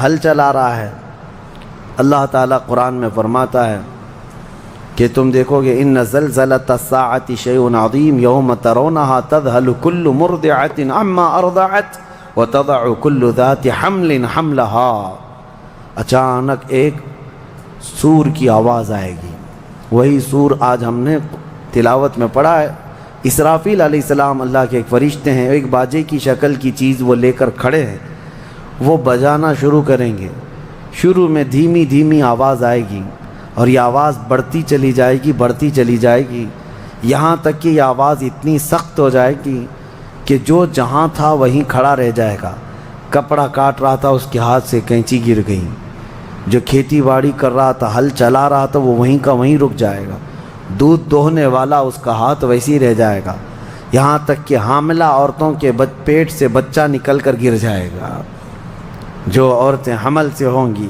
ہل چلا رہا ہے۔ اللہ تعالیٰ قرآن میں فرماتا ہے کہ تم دیکھو گے ان زلزلۃ الساعۃ شیء عظیم یوم ترونها تذهل كل مرضعۃ عما ارضعت وتضع كل ذات حمل حملها، اچانک ایک سور کی آواز آئے گی۔ وہی سور آج ہم نے تلاوت میں پڑھا ہے۔ اسرافیل علیہ السلام اللہ کے ایک فرشتے ہیں، ایک باجے کی شکل کی چیز وہ لے کر کھڑے ہیں، وہ بجانا شروع کریں گے۔ شروع میں دھیمی دھیمی آواز آئے گی اور یہ آواز بڑھتی چلی جائے گی، بڑھتی چلی جائے گی، یہاں تک کہ یہ آواز اتنی سخت ہو جائے گی کہ جو جہاں تھا وہیں کھڑا رہ جائے گا۔ کپڑا کاٹ رہا تھا اس کے ہاتھ سے کینچی گر گئی، جو کھیتی باڑی کر رہا تھا، ہل چلا رہا تھا، وہ وہیں کا وہیں رک جائے گا۔ دودھ دوہنے والا اس کا ہاتھ ویسے ہی رہ جائے گا، یہاں تک کہ حاملہ عورتوں کے پیٹ سے بچہ نکل کر گر جائے گا، جو عورتیں حمل سے ہوں گی۔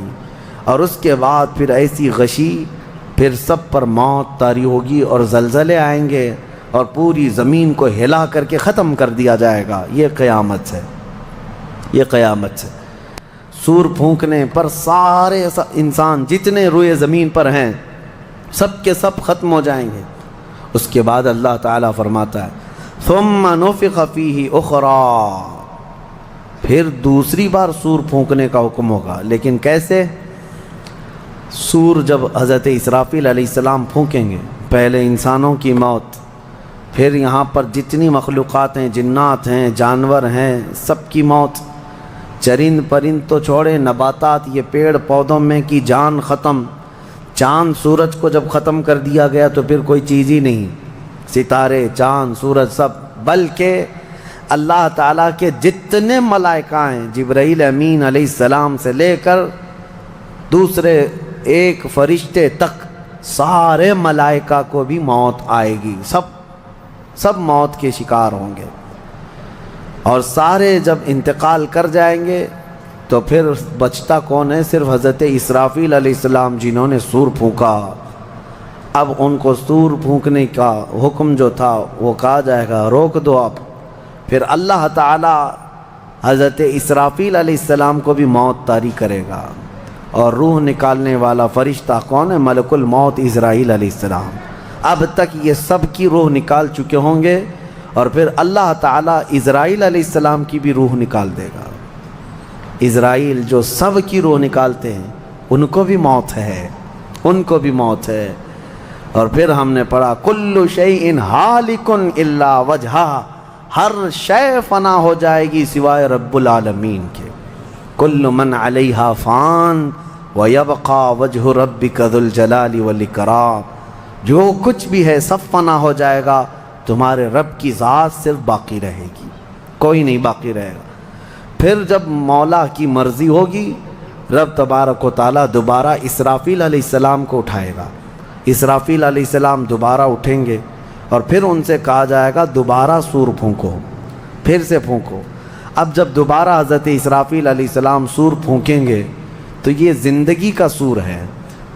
اور اس کے بعد پھر ایسی غشی، پھر سب پر موت طاری ہوگی اور زلزلے آئیں گے اور پوری زمین کو ہلا کر کے ختم کر دیا جائے گا۔ یہ قیامت ہے، یہ قیامت ہے۔ سور پھونکنے پر سارے انسان جتنے روئے زمین پر ہیں سب کے سب ختم ہو جائیں گے۔ اس کے بعد اللہ تعالیٰ فرماتا ہے ثم نفخ فیہ اخری، پھر دوسری بار سور پھونکنے کا حکم ہوگا۔ لیکن کیسے؟ سور جب حضرت اسرافیل علیہ السلام پھونکیں گے، پہلے انسانوں کی موت، پھر یہاں پر جتنی مخلوقات ہیں، جنات ہیں، جانور ہیں، سب کی موت۔ چرند پرند تو چھوڑے، نباتات، یہ پیڑ پودوں میں کی جان ختم۔ چاند سورج کو جب ختم کر دیا گیا تو پھر کوئی چیز ہی نہیں، ستارے، چاند، سورج سب، بلکہ اللہ تعالیٰ کے جتنے ملائکہ ہیں، جبرائیل امین علیہ السلام سے لے کر دوسرے ایک فرشتے تک، سارے ملائکہ کو بھی موت آئے گی، سب موت کے شکار ہوں گے۔ اور سارے جب انتقال کر جائیں گے تو پھر بچتا کون ہے؟ صرف حضرت اسرافیل علیہ السلام، جنہوں نے سور پھونکا۔ اب ان کو سور پھونکنے کا حکم جو تھا وہ کہا جائے گا روک دو اب۔ پھر اللہ تعالی حضرت اسرافیل علیہ السلام کو بھی موت طاری کرے گا، اور روح نکالنے والا فرشتہ کون ہے؟ ملک الموت اسرائیل علیہ السلام۔ اب تک یہ سب کی روح نکال چکے ہوں گے، اور پھر اللہ تعالیٰ اسرائیل علیہ السلام کی بھی روح نکال دے گا۔ اسرائیل جو سب کی روح نکالتے ہیں، ان کو بھی موت ہے، ان کو بھی موت ہے۔ اور پھر ہم نے پڑھا کل شیء ہالک الا وجہہ، ہر شے فنا ہو جائے گی سوائے رب العالمین کے۔ کل من علیہا فان ویبقى وجہ ربک ذو الجلال والاکرام، جو کچھ بھی ہے سب فنا ہو جائے گا، تمہارے رب کی ذات صرف باقی رہے گی، کوئی نہیں باقی رہے گا۔ پھر جب مولا کی مرضی ہوگی، رب تبارک و تعالیٰ دوبارہ اسرافیل علیہ السلام کو اٹھائے گا۔ اسرافیل علیہ السلام دوبارہ اٹھیں گے، اور پھر ان سے کہا جائے گا دوبارہ سور پھونکو، پھر سے پھونکو۔ اب جب دوبارہ حضرت اسرافیل علیہ السلام سور پھونکیں گے تو یہ زندگی کا سور ہے۔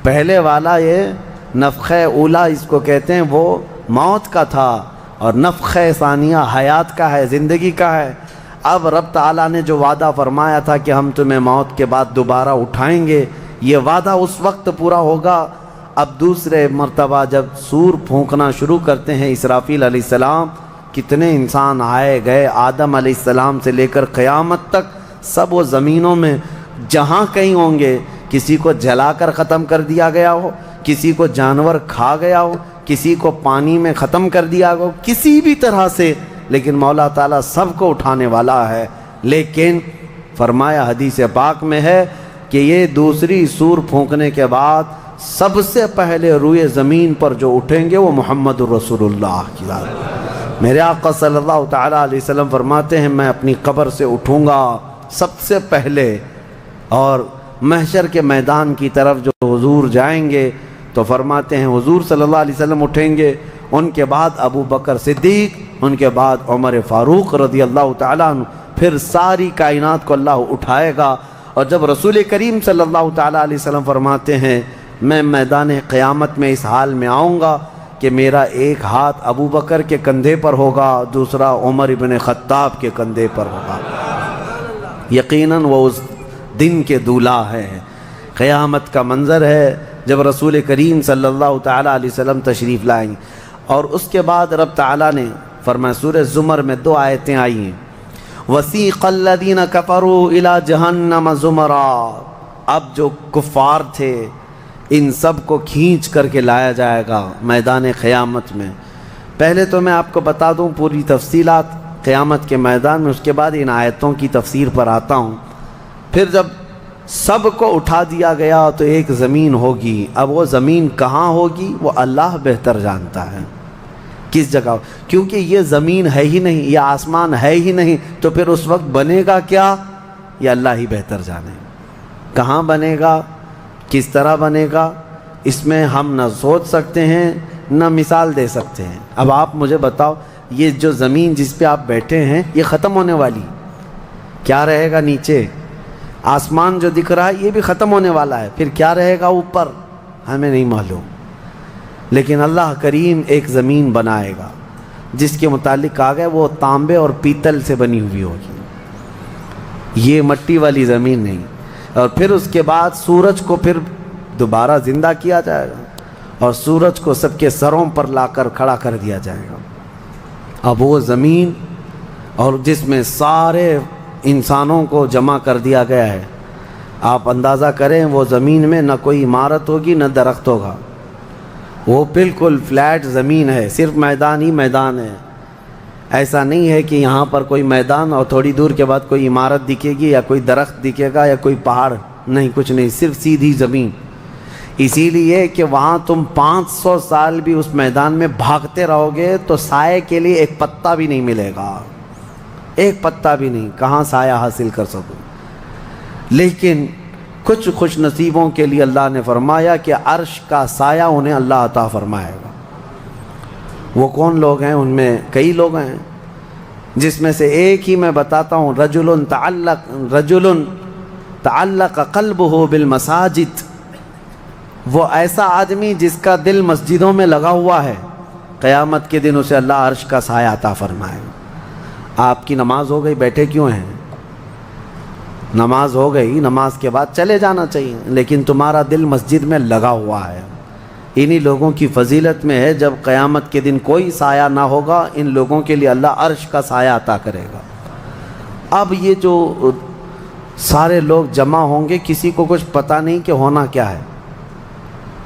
پہلے والا یہ نفخہ اولا اس کو کہتے ہیں، وہ موت کا تھا، اور نفخہ ثانیہ حیات کا ہے، زندگی کا ہے۔ اب رب تعالیٰ نے جو وعدہ فرمایا تھا کہ ہم تمہیں موت کے بعد دوبارہ اٹھائیں گے، یہ وعدہ اس وقت پورا ہوگا۔ اب دوسرے مرتبہ جب سور پھونکنا شروع کرتے ہیں اسرافیل علیہ السلام، کتنے انسان آئے گئے، آدم علیہ السلام سے لے کر قیامت تک، سب وہ زمینوں میں جہاں کہیں ہوں گے، کسی کو جلا کر ختم کر دیا گیا ہو، کسی کو جانور کھا گیا ہو، کسی کو پانی میں ختم کر دیا ہو، کسی بھی طرح سے، لیکن مولا تعالیٰ سب کو اٹھانے والا ہے۔ لیکن فرمایا حدیث پاک میں ہے کہ یہ دوسری سور پھونکنے کے بعد سب سے پہلے روئے زمین پر جو اٹھیں گے وہ محمد الرسول اللہ کی ذات۔ میرے آقا صلی اللہ تعالیٰ علیہ وسلم فرماتے ہیں میں اپنی قبر سے اٹھوں گا سب سے پہلے، اور محشر کے میدان کی طرف جو حضور جائیں گے تو فرماتے ہیں حضور صلی اللہ علیہ وسلم اٹھیں گے، ان کے بعد ابو بکر صدیق، ان کے بعد عمر فاروق رضی اللہ تعالیٰ عنہ، پھر ساری کائنات کو اللہ اٹھائے گا۔ اور جب رسول کریم صلی اللہ تعالیٰ علیہ وسلم فرماتے ہیں میں میدان قیامت میں اس حال میں آؤں گا کہ میرا ایک ہاتھ ابو بکر کے کندھے پر ہوگا، دوسرا عمر ابن خطاب کے کندھے پر ہوگا۔ یقیناً وہ اس دن کے دولہا ہے۔ قیامت کا منظر ہے جب رسول کریم صلی اللہ تعالیٰ علیہ وسلم تشریف لائیں گے۔ اور اس کے بعد رب تعالیٰ نے فرمایا، سورہ زمر میں 2 آیتیں آئی ہیں، وَسِيقَ الَّذِينَ كَفَرُوا إِلَى جَهَنَّمَ زُمَرًا، اب جو کفار تھے ان سب کو کھینچ کر کے لایا جائے گا میدان قیامت میں۔ پہلے تو میں آپ کو بتا دوں پوری تفصیلات قیامت کے میدان میں، اس کے بعد ان آیتوں کی تفسیر پر آتا ہوں۔ پھر جب سب کو اٹھا دیا گیا تو ایک زمین ہوگی، اب وہ زمین کہاں ہوگی وہ اللہ بہتر جانتا ہے کس جگہ، کیونکہ یہ زمین ہے ہی نہیں، یہ آسمان ہے ہی نہیں، تو پھر اس وقت بنے گا کیا یہ اللہ ہی بہتر جانے۔ کہاں بنے گا، کس طرح بنے گا، اس میں ہم نہ سوچ سکتے ہیں نہ مثال دے سکتے ہیں۔ اب آپ مجھے بتاؤ، یہ جو زمین جس پہ آپ بیٹھے ہیں یہ ختم ہونے والی، کیا رہے گا نیچے؟ آسمان جو دکھ رہا ہے یہ بھی ختم ہونے والا ہے، پھر کیا رہے گا اوپر ہمیں نہیں معلوم، لیکن اللہ کریم ایک زمین بنائے گا جس کے متعلق کہا گیا وہ تانبے اور پیتل سے بنی ہوئی ہوگی، یہ مٹی والی زمین نہیں۔ اور پھر اس کے بعد سورج کو پھر دوبارہ زندہ کیا جائے گا اور سورج کو سب کے سروں پر لا کر کھڑا کر دیا جائے گا۔ اب وہ زمین اور جس میں سارے انسانوں کو جمع کر دیا گیا ہے، آپ اندازہ کریں وہ زمین میں نہ کوئی عمارت ہوگی نہ درخت ہوگا، وہ بالکل فلیٹ زمین ہے، صرف میدان ہی میدان ہے۔ ایسا نہیں ہے کہ یہاں پر کوئی میدان اور تھوڑی دور کے بعد کوئی عمارت دکھے گی یا کوئی درخت دکھے گا یا کوئی پہاڑ، نہیں، کچھ نہیں، صرف سیدھی زمین۔ اسی لیے کہ وہاں تم 500 سال بھی اس میدان میں بھاگتے رہو گے تو سائے کے لیے ایک پتا بھی نہیں ملے گا، ایک پتا بھی نہیں، کہاں سایہ حاصل کر سکو۔ لیکن کچھ خوش نصیبوں کے لیے اللہ نے فرمایا کہ عرش کا سایہ انہیں اللہ عطا فرمائے گا۔ وہ کون لوگ ہیں؟ ان میں کئی لوگ ہیں، جس میں سے ایک ہی میں بتاتا ہوں، رجل تعلق قلبہ بالمساجد، وہ ایسا آدمی جس کا دل مسجدوں میں لگا ہوا ہے، قیامت کے دن اسے اللہ عرش کا سایہ عطا فرمائے گا۔ آپ کی نماز ہو گئی، بیٹھے کیوں ہیں؟ نماز ہو گئی، نماز کے بعد چلے جانا چاہیے، لیکن تمہارا دل مسجد میں لگا ہوا ہے۔ انہی لوگوں کی فضیلت میں ہے جب قیامت کے دن کوئی سایہ نہ ہوگا، ان لوگوں کے لیے اللہ عرش کا سایہ عطا کرے گا۔ اب یہ جو سارے لوگ جمع ہوں گے، کسی کو کچھ پتہ نہیں کہ ہونا کیا ہے،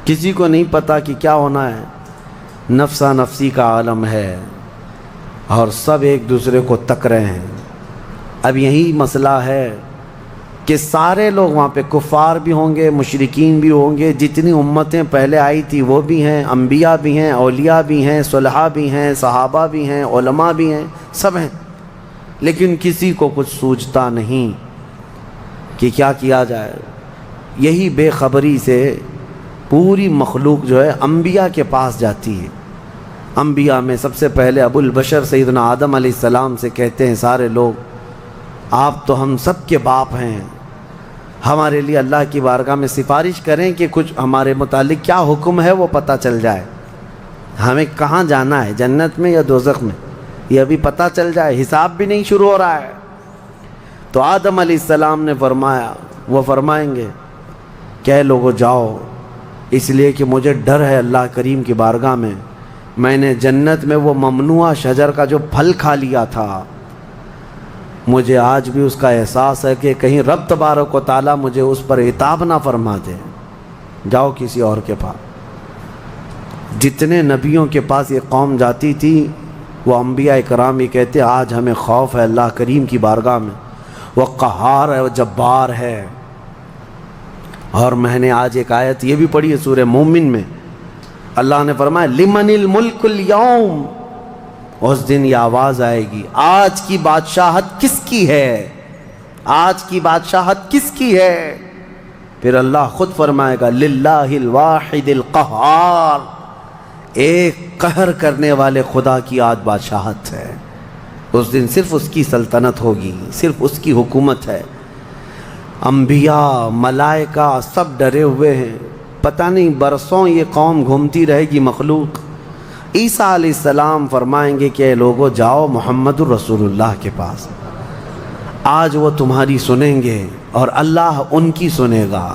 کسی کو نہیں پتہ کہ کیا ہونا ہے، نفسا نفسی کا عالم ہے اور سب ایک دوسرے کو تک رہے ہیں۔ اب یہی مسئلہ ہے کہ سارے لوگ وہاں پہ، کفار بھی ہوں گے، مشرکین بھی ہوں گے، جتنی امتیں پہلے آئی تھی وہ بھی ہیں، انبیاء بھی ہیں، اولیاء بھی ہیں، صلحاء بھی ہیں، صحابہ بھی ہیں، علماء بھی ہیں، سب ہیں، لیکن کسی کو کچھ سوچتا نہیں کہ کیا کیا جائے۔ یہی بے خبری سے پوری مخلوق جو ہے انبیاء کے پاس جاتی ہے۔ انبیاء میں سب سے پہلے ابو البشر سیدنا آدم علیہ السلام سے کہتے ہیں سارے لوگ، آپ تو ہم سب کے باپ ہیں، ہمارے لیے اللہ کی بارگاہ میں سفارش کریں کہ کچھ ہمارے متعلق کیا حکم ہے وہ پتہ چل جائے، ہمیں کہاں جانا ہے، جنت میں یا دوزخ میں، یہ ابھی پتہ چل جائے، حساب بھی نہیں شروع ہو رہا ہے۔ تو آدم علیہ السلام نے فرمایا، وہ فرمائیں گے کہ اے لوگو جاؤ، اس لیے کہ مجھے ڈر ہے اللہ کریم کی بارگاہ میں نے جنت میں وہ ممنوع شجر کا جو پھل کھا لیا تھا، مجھے آج بھی اس کا احساس ہے کہ کہیں رب تبارک و تعالیٰ مجھے اس پر عتاب نہ فرما دے، جاؤ کسی اور کے پاس۔ جتنے نبیوں کے پاس یہ قوم جاتی تھی وہ انبیاء کرام یہ کہتے آج ہمیں خوف ہے اللہ کریم کی بارگاہ میں، وہ قہار ہے، وہ جبار ہے۔ اور میں نے آج ایک آیت یہ بھی پڑھی ہے سورہ مومن میں، اللہ نے فرمایا لمن الملک اليوم، اس دن یہ آواز آئے گی، آج کی بادشاہت کس کی ہے، آج کی بادشاہت کس کی ہے؟ پھر اللہ خود فرمائے گا للہ الواحد القہار، ایک قہر کرنے والے خدا کی آج بادشاہت ہے۔ اس دن صرف اس کی سلطنت ہوگی، صرف اس کی حکومت ہے۔ انبیاء، ملائکہ سب ڈرے ہوئے ہیں، پتہ نہیں برسوں یہ قوم گھومتی رہے گی مخلوق۔ عیسیٰ علیہ السلام فرمائیں گے کہ اے لوگو جاؤ محمد الرسول اللہ کے پاس، آج وہ تمہاری سنیں گے اور اللہ ان کی سنے گا۔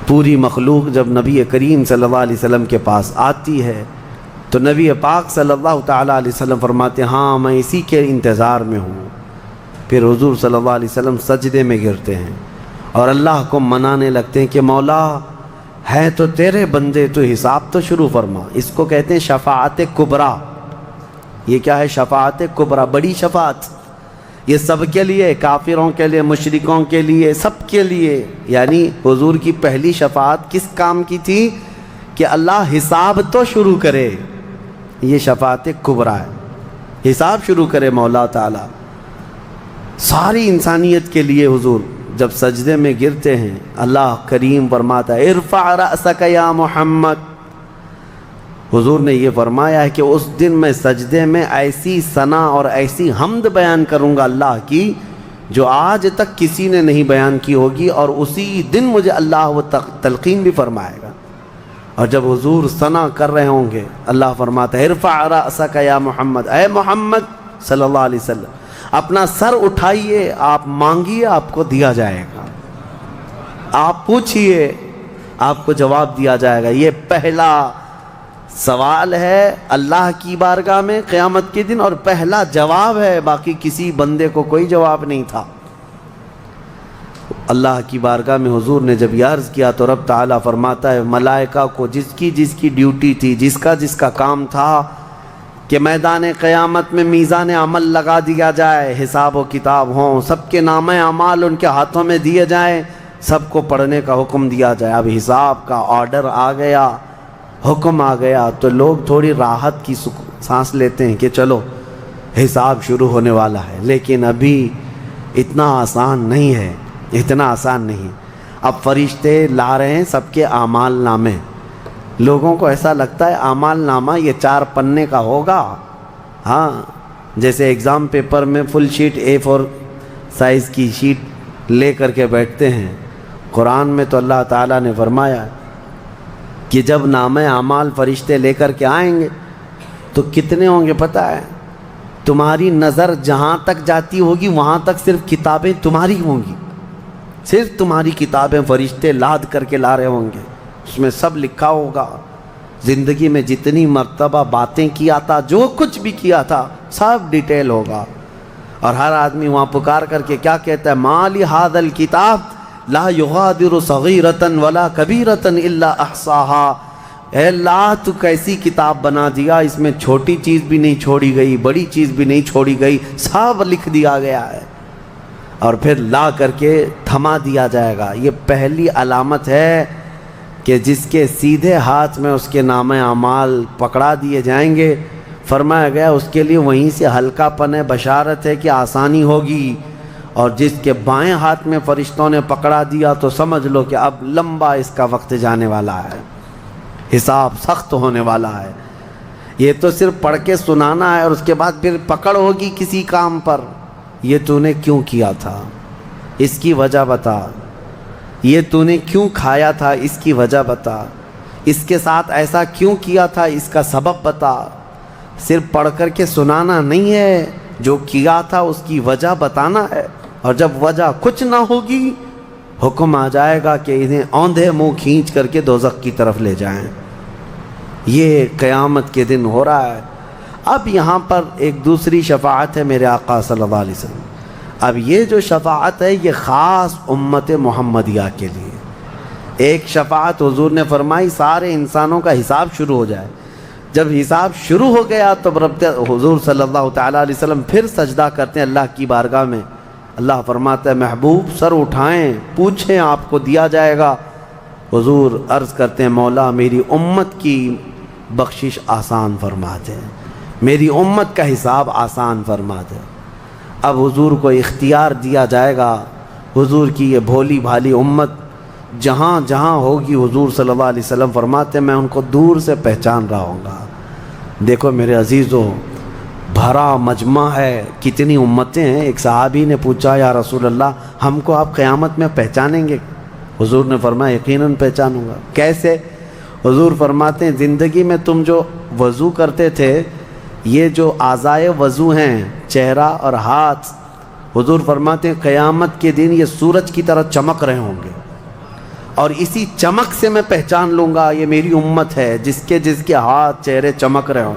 پوری مخلوق جب نبی کریم صلی اللہ علیہ وسلم کے پاس آتی ہے تو نبی پاک صلی اللہ تعالیٰ علیہ وسلم فرماتے ہیں ہاں میں اسی کے انتظار میں ہوں۔ پھر حضور صلی اللہ علیہ وسلم سجدے میں گرتے ہیں اور اللہ کو منانے لگتے ہیں کہ مولا ہے تو تیرے بندے، تو حساب تو شروع فرما۔ اس کو کہتے ہیں شفاعت کبریٰ۔ یہ کیا ہے؟ شفاعت کبریٰ، بڑی شفاعت۔ یہ سب کے لیے، کافروں کے لیے، مشرکوں کے لیے، سب کے لیے۔ یعنی حضور کی پہلی شفاعت کس کام کی تھی؟ کہ اللہ حساب تو شروع کرے۔ یہ شفاعت کبریٰ ہے، حساب شروع کرے مولا تعالیٰ ساری انسانیت کے لیے۔ حضور جب سجدے میں گرتے ہیں اللہ کریم فرماتا ہے ارفع رأسک یا محمد۔ حضور نے یہ فرمایا ہے کہ اس دن میں سجدے میں ایسی ثنا اور ایسی حمد بیان کروں گا اللہ کی جو آج تک کسی نے نہیں بیان کی ہوگی، اور اسی دن مجھے اللہ وہ تلقین بھی فرمائے گا۔ اور جب حضور ثنا کر رہے ہوں گے اللہ فرماتا ہے ارفع رأسک یا محمد، اے محمد صلی اللہ علیہ وسلم اپنا سر اٹھائیے، آپ مانگیے آپ کو دیا جائے گا، آپ پوچھئے آپ کو جواب دیا جائے گا۔ یہ پہلا سوال ہے اللہ کی بارگاہ میں قیامت کے دن، اور پہلا جواب ہے، باقی کسی بندے کو کوئی جواب نہیں تھا۔ اللہ کی بارگاہ میں حضور نے جب یہ عرض کیا تو رب تعالیٰ فرماتا ہے ملائکہ کو جس کی ڈیوٹی تھی، جس کا کام تھا کہ میدان قیامت میں میزان عمل لگا دیا جائے، حساب و کتاب ہوں، سب کے نام اعمال ان کے ہاتھوں میں دیے جائیں، سب کو پڑھنے کا حکم دیا جائے۔ اب حساب کا آرڈر آ گیا، حکم آ گیا، تو لوگ تھوڑی راحت کی سانس لیتے ہیں کہ چلو حساب شروع ہونے والا ہے، لیکن ابھی اتنا آسان نہیں ہے، اتنا آسان نہیں۔ اب فرشتے لا رہے ہیں سب کے اعمال نامے۔ لوگوں کو ایسا لگتا ہے اعمال نامہ یہ 4 پنے کا ہوگا، ہاں جیسے ایگزام پیپر میں فل شیٹ A4 سائز کی شیٹ لے کر کے بیٹھتے ہیں۔ قرآن میں تو اللہ تعالیٰ نے فرمایا کہ جب نامہ اعمال فرشتے لے کر کے آئیں گے تو کتنے ہوں گے پتہ ہے؟ تمہاری نظر جہاں تک جاتی ہوگی وہاں تک صرف کتابیں تمہاری ہوں گی، صرف تمہاری کتابیں فرشتے لاد کر کے لا رہے ہوں گے۔ اس میں سب لکھا ہوگا، زندگی میں جتنی مرتبہ باتیں کیا تھا، جو کچھ بھی کیا تھا، سب ڈیٹیل ہوگا۔ اور ہر آدمی وہاں پکار کر کے کیا کہتا ہے؟ ما لہذا الکتاب لا یغادر صغیرۃ ولا کبیرۃ الا احصاها۔ اے اللہ تو کیسی کتاب بنا دیا، اس میں چھوٹی چیز بھی نہیں چھوڑی گئی، بڑی چیز بھی نہیں چھوڑی گئی، سب لکھ دیا گیا ہے، اور پھر لا کر کے تھما دیا جائے گا۔ یہ پہلی علامت ہے کہ جس کے سیدھے ہاتھ میں اس کے نامہ اعمال پکڑا دیے جائیں گے، فرمایا گیا اس کے لیے وہیں سے ہلکا پن ہے، بشارت ہے کہ آسانی ہوگی، اور جس کے بائیں ہاتھ میں فرشتوں نے پکڑا دیا تو سمجھ لو کہ اب لمبا اس کا وقت جانے والا ہے، حساب سخت ہونے والا ہے۔ یہ تو صرف پڑھ کے سنانا ہے، اور اس کے بعد پھر پکڑ ہوگی کسی کام پر۔ یہ تو نے کیوں کیا تھا، اس کی وجہ بتا۔ یہ تو نے کیوں کھایا تھا، اس کی وجہ بتا۔ اس کے ساتھ ایسا کیوں کیا تھا، اس کا سبب بتا۔ صرف پڑھ کر کے سنانا نہیں ہے، جو کیا تھا اس کی وجہ بتانا ہے۔ اور جب وجہ کچھ نہ ہوگی، حکم آ جائے گا کہ انہیں اوندھے منہ کھینچ کر کے دوزخ کی طرف لے جائیں۔ یہ قیامت کے دن ہو رہا ہے۔ اب یہاں پر ایک دوسری شفاعت ہے میرے آقا صلی اللہ علیہ وسلم۔ اب یہ جو شفاعت ہے یہ خاص امت محمدیہ کے لیے۔ ایک شفاعت حضور نے فرمائی سارے انسانوں کا حساب شروع ہو جائے۔ جب حساب شروع ہو گیا تو رب حضور صلی اللہ تعالیٰ علیہ وسلم پھر سجدہ کرتے ہیں اللہ کی بارگاہ میں۔ اللہ فرماتا ہے محبوب سر اٹھائیں، پوچھیں آپ کو دیا جائے گا۔ حضور عرض کرتے ہیں مولا میری امت کی بخشش آسان فرما دے، میری امت کا حساب آسان فرما دے۔ اب حضور کو اختیار دیا جائے گا، حضور کی یہ بھولی بھالی امت جہاں جہاں ہوگی، حضور صلی اللہ علیہ وسلم فرماتے ہیں میں ان کو دور سے پہچان رہا ہوں گا۔ دیکھو میرے عزیزو، بھرا مجمع ہے، کتنی امتیں ہیں۔ ایک صحابی نے پوچھا یا رسول اللہ ہم کو آپ قیامت میں پہچانیں گے؟ حضور نے فرمایا یقیناً پہچانوں گا۔ کیسے؟ حضور فرماتے ہیں زندگی میں تم جو وضو کرتے تھے، یہ جو اعضائے وضو ہیں، چہرہ اور ہاتھ، حضور فرماتے ہیں قیامت کے دن یہ سورج کی طرح چمک رہے ہوں گے، اور اسی چمک سے میں پہچان لوں گا یہ میری امت ہے، جس کے ہاتھ چہرے چمک رہے ہوں۔